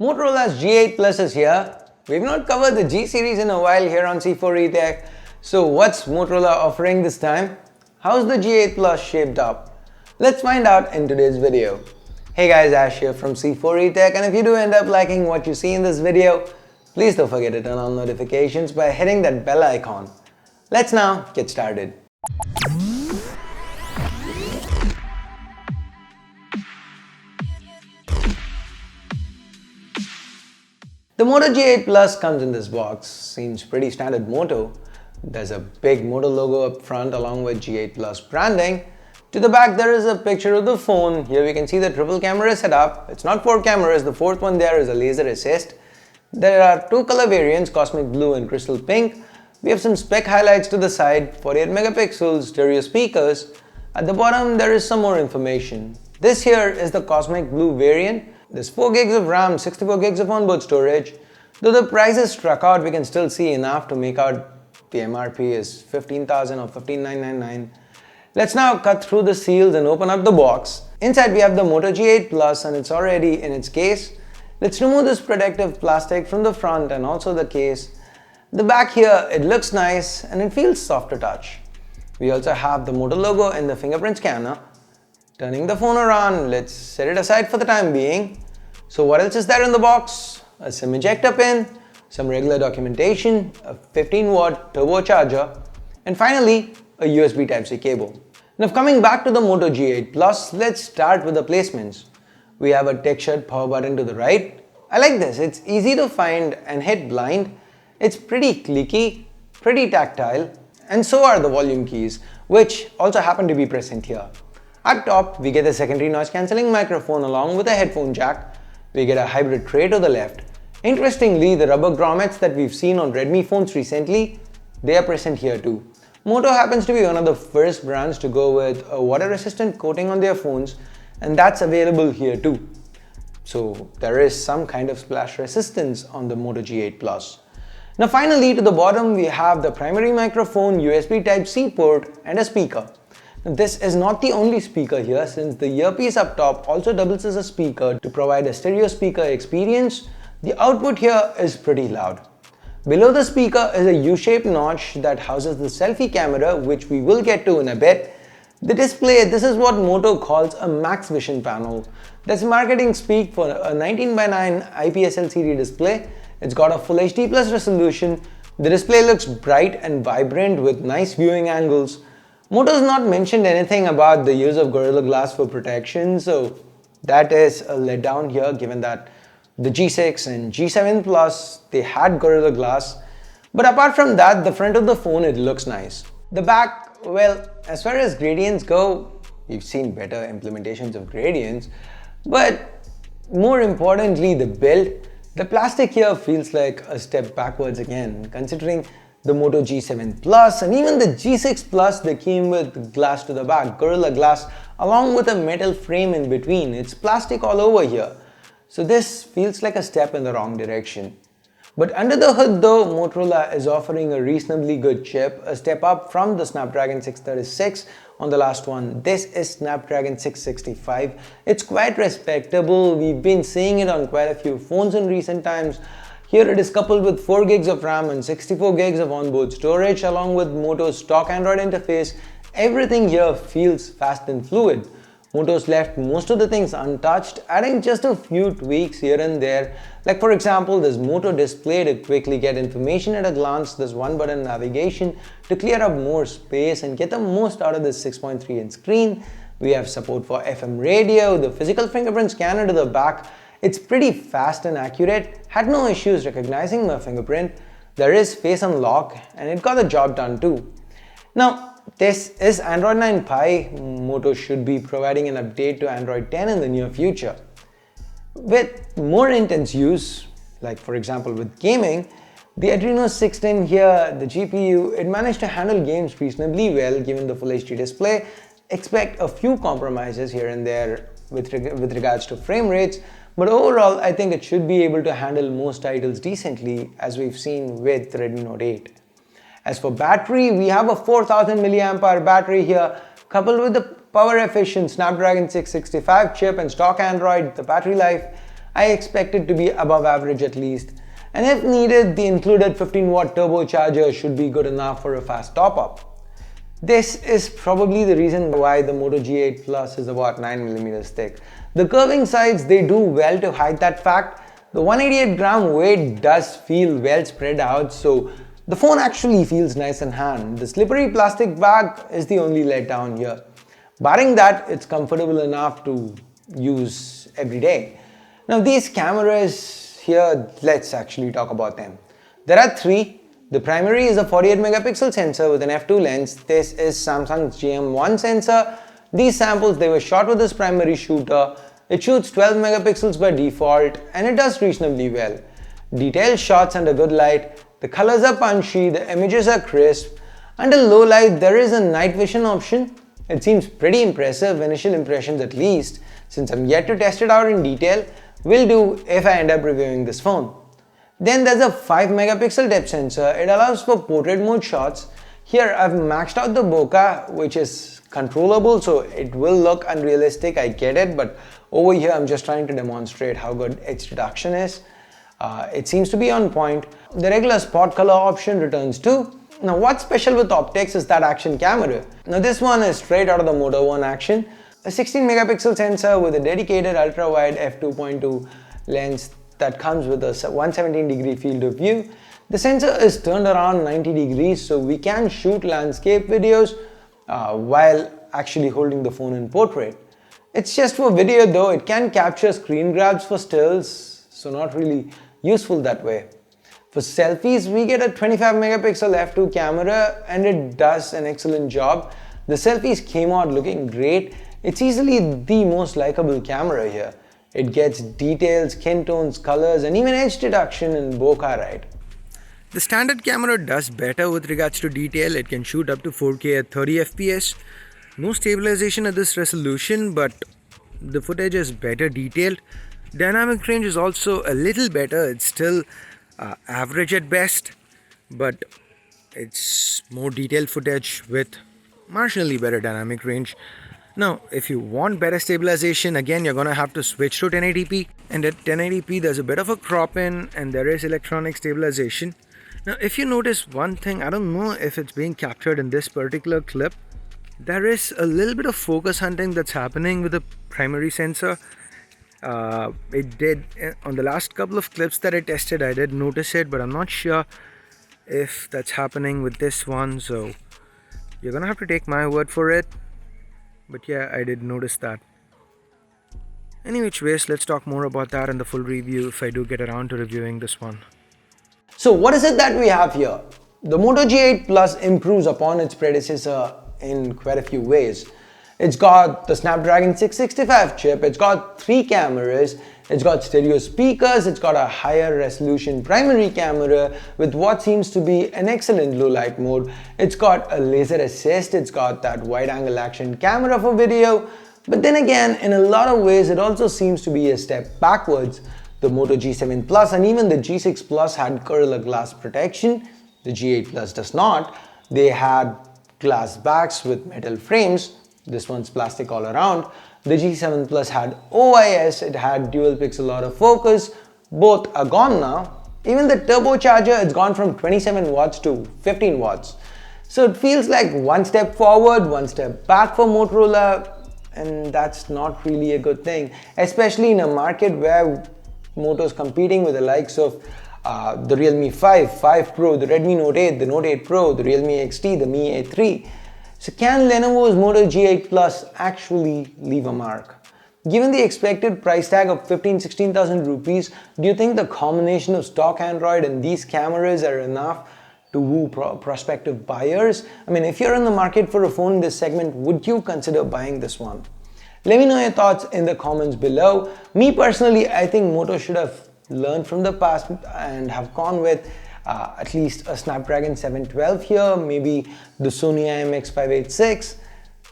Motorola's G8 Plus is here. We've not covered the G series in a while here on C4eTech. So what's Motorola offering this time? How's the G8 Plus shaped up? Let's find out in today's video. Hey guys, Ash here from C4eTech, and if you do end up liking what you see in this video, please don't forget to turn on notifications by hitting that bell icon. Let's now get started. The Moto G8 Plus comes in this box. Seems pretty standard Moto. There's a big Moto logo up front along with G8 Plus branding. To the back there is a picture of the phone. Here we can see the triple camera setup. It's not 4 cameras, the fourth one there is a laser assist. There are 2 color variants, Cosmic Blue and Crystal Pink. We have some spec highlights to the side, 48 megapixels, stereo speakers. At the bottom there is some more information. This here is the Cosmic Blue variant. There's 4 gigs of RAM, 64 gigs of onboard storage. Though the price is struck out, we can still see enough to make out the MRP is 15,000 or 15,999. Let's now cut through the seals and open up the box. Inside we have the Moto G8 Plus and it's already in its case. Let's remove this protective plastic from the front and also the case. The back here, it looks nice and it feels soft to touch. We also have the Moto logo and the fingerprint scanner. Turning the phone around, let's set it aside for the time being. So what else is there in the box? A SIM ejector pin, some regular documentation, a 15-watt turbocharger, and finally a USB Type-C cable. Now coming back to the Moto G8 Plus, let's start with the placements. We have a textured power button to the right. I like this, it's easy to find and hit blind. It's pretty clicky, pretty tactile, and so are the volume keys, which also happen to be present here. At top, we get a secondary noise cancelling microphone along with a headphone jack. We get a hybrid tray to the left. Interestingly, the rubber grommets that we've seen on Redmi phones recently, they are present here too. Moto happens to be one of the first brands to go with a water resistant coating on their phones, and that's available here too. So there is some kind of splash resistance on the Moto G8 Plus. Now finally, to the bottom we have the primary microphone, USB Type-C port and a speaker. Now, this is not the only speaker here, since the earpiece up top also doubles as a speaker to provide a stereo speaker experience. The output here is pretty loud. Below the speaker is a U-shaped notch that houses the selfie camera, which we will get to in a bit. The display, this is what Moto calls a Max Vision panel. That's marketing speak for a 19:9 IPS LCD display. It's got a Full HD Plus resolution. The display looks bright and vibrant with nice viewing angles. Moto's not mentioned anything about the use of Gorilla Glass for protection, so that is a letdown here given that the G6 and G7 Plus, they had Gorilla Glass. But apart from that, the front of the phone, it looks nice. The back, well, as far as gradients go, we've seen better implementations of gradients, but more importantly, the build. The plastic here feels like a step backwards again, considering the Moto G7 Plus and even the G6 Plus, they came with glass to the back, Gorilla Glass, along with a metal frame in between. It's plastic all over here. So this feels like a step in the wrong direction. But under the hood though, Motorola is offering a reasonably good chip, a step up from the Snapdragon 636 on the last one. This is Snapdragon 665. It's quite respectable. We've been seeing it on quite a few phones in recent times. Here it is coupled with 4 gigs of RAM and 64 gigs of onboard storage along with Moto's stock Android interface. Everything here feels fast and fluid. Moto's left most of the things untouched, adding just a few tweaks here and there. Like for example, there's Moto Display to quickly get information at a glance. There's one button navigation to clear up more space and get the most out of this 6.3 inch screen. We have support for FM radio, the physical fingerprint scanner to the back. It's pretty fast and accurate, had no issues recognizing my fingerprint. There is face unlock and it got the job done too. Now, this is Android 9 Pie. Moto should be providing an update to Android 10 in the near future. With more intense use, like for example with gaming, the Adreno 610 here, the GPU, it managed to handle games reasonably well given the Full HD display. Expect a few compromises here and there with regards to frame rates, but overall I think it should be able to handle most titles decently as we've seen with Redmi Note 8. As for battery, we have a 4000 mAh battery here coupled with the power efficient Snapdragon 665 chip and stock Android. The battery life I expect it to be above average at least. And if needed, the included 15-watt turbocharger should be good enough for a fast top-up. This is probably the reason why the Moto G8 Plus is about 9mm thick. The curving sides, they do well to hide that fact. The 188 gram weight does feel well spread out, so the phone actually feels nice in hand. The slippery plastic bag is the only letdown here. Barring that, it's comfortable enough to use every day. Now these cameras here, let's actually talk about them. There are three. The primary is a 48 megapixel sensor with an f2 lens. This is Samsung's GM1 sensor. These samples, they were shot with this primary shooter. It shoots 12 megapixels by default and it does reasonably well. Detailed shots under good light, the colors are punchy, the images are crisp. Under low light, there is a night vision option. It seems pretty impressive, initial impressions at least. Since I'm yet to test it out in detail, will do if I end up reviewing this phone. Then there's a 5 megapixel depth sensor. It allows for portrait mode shots. Here I've maxed out the bokeh, which is controllable, so it will look unrealistic, I get it, but over here I'm just trying to demonstrate how good edge reduction is. It seems to be on point. The regular spot color option returns too. Now what's special with optics is that action camera. Now this one is straight out of the Moto One action. A 16 megapixel sensor with a dedicated ultra wide f2.2 lens that comes with a 117-degree field of view. The sensor is turned around 90 degrees, so we can shoot landscape videos while actually holding the phone in portrait. It's just for video though. It can capture screen grabs for stills, so not really useful that way. For selfies, we get a 25 megapixel f2 camera and it does an excellent job. The selfies came out looking great. It's easily the most likable camera here. It gets details, skin tones, colors, and even edge reduction in bokeh right. The standard camera does better with regards to detail. It can shoot up to 4K at 30 FPS. No stabilization at this resolution, but the footage is better detailed. Dynamic range is also a little better. It's still average at best, but it's more detailed footage with marginally better dynamic range. Now, if you want better stabilization, again, you're gonna have to switch to 1080p. And at 1080p, there's a bit of a crop in and there is electronic stabilization. Now, if you notice one thing, I don't know if it's being captured in this particular clip. There is a little bit of focus hunting that's happening with the primary sensor. It did, on the last couple of clips that I tested, I did notice it, but I'm not sure if that's happening with this one. So you're gonna have to take my word for it. But yeah, I did notice that. Any which ways, let's talk more about that in the full review if I do get around to reviewing this one. So what is it that we have here? The Moto G8 Plus improves upon its predecessor in quite a few ways. It's got the Snapdragon 665 chip, it's got 3 cameras, it's got stereo speakers, it's got a higher resolution primary camera with what seems to be an excellent low light mode. It's got a laser assist, it's got that wide angle action camera for video. But then again, in a lot of ways, it also seems to be a step backwards. The Moto G7 Plus and even the G6 Plus had Gorilla Glass protection. The G8 Plus does not. They had glass backs with metal frames. This one's plastic all around. The G7 Plus had OIS, it had dual pixel autofocus. Both are gone now. Even the turbocharger, it's gone from 27 watts to 15 watts. So it feels like one step forward, one step back for Motorola, and that's not really a good thing, especially in a market where Moto's competing with the likes of the Realme 5, 5 Pro, the Redmi Note 8, the Note 8 Pro, the Realme XT, the Mi A3. So can Lenovo's Moto G8 Plus actually leave a mark? Given the expected price tag of 15,000-16,000 rupees, do you think the combination of stock Android and these cameras are enough to woo prospective buyers? I mean, if you're in the market for a phone in this segment, would you consider buying this one? Let me know your thoughts in the comments below. Me personally, I think Moto should have learned from the past and have gone with at least a Snapdragon 712 here, maybe the Sony IMX586.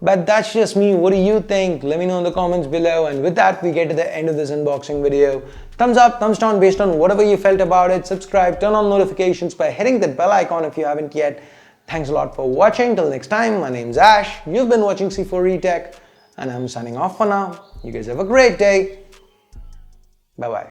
But that's just me. What do you think? Let me know in the comments below. And with that, we get to the end of this unboxing video. Thumbs up, thumbs down based on whatever you felt about it. Subscribe, turn on notifications by hitting that bell icon if you haven't yet. Thanks a lot for watching. Till next time, my name's Ash. You've been watching C4eTech, and I'm signing off for now. You guys have a great day. Bye-bye.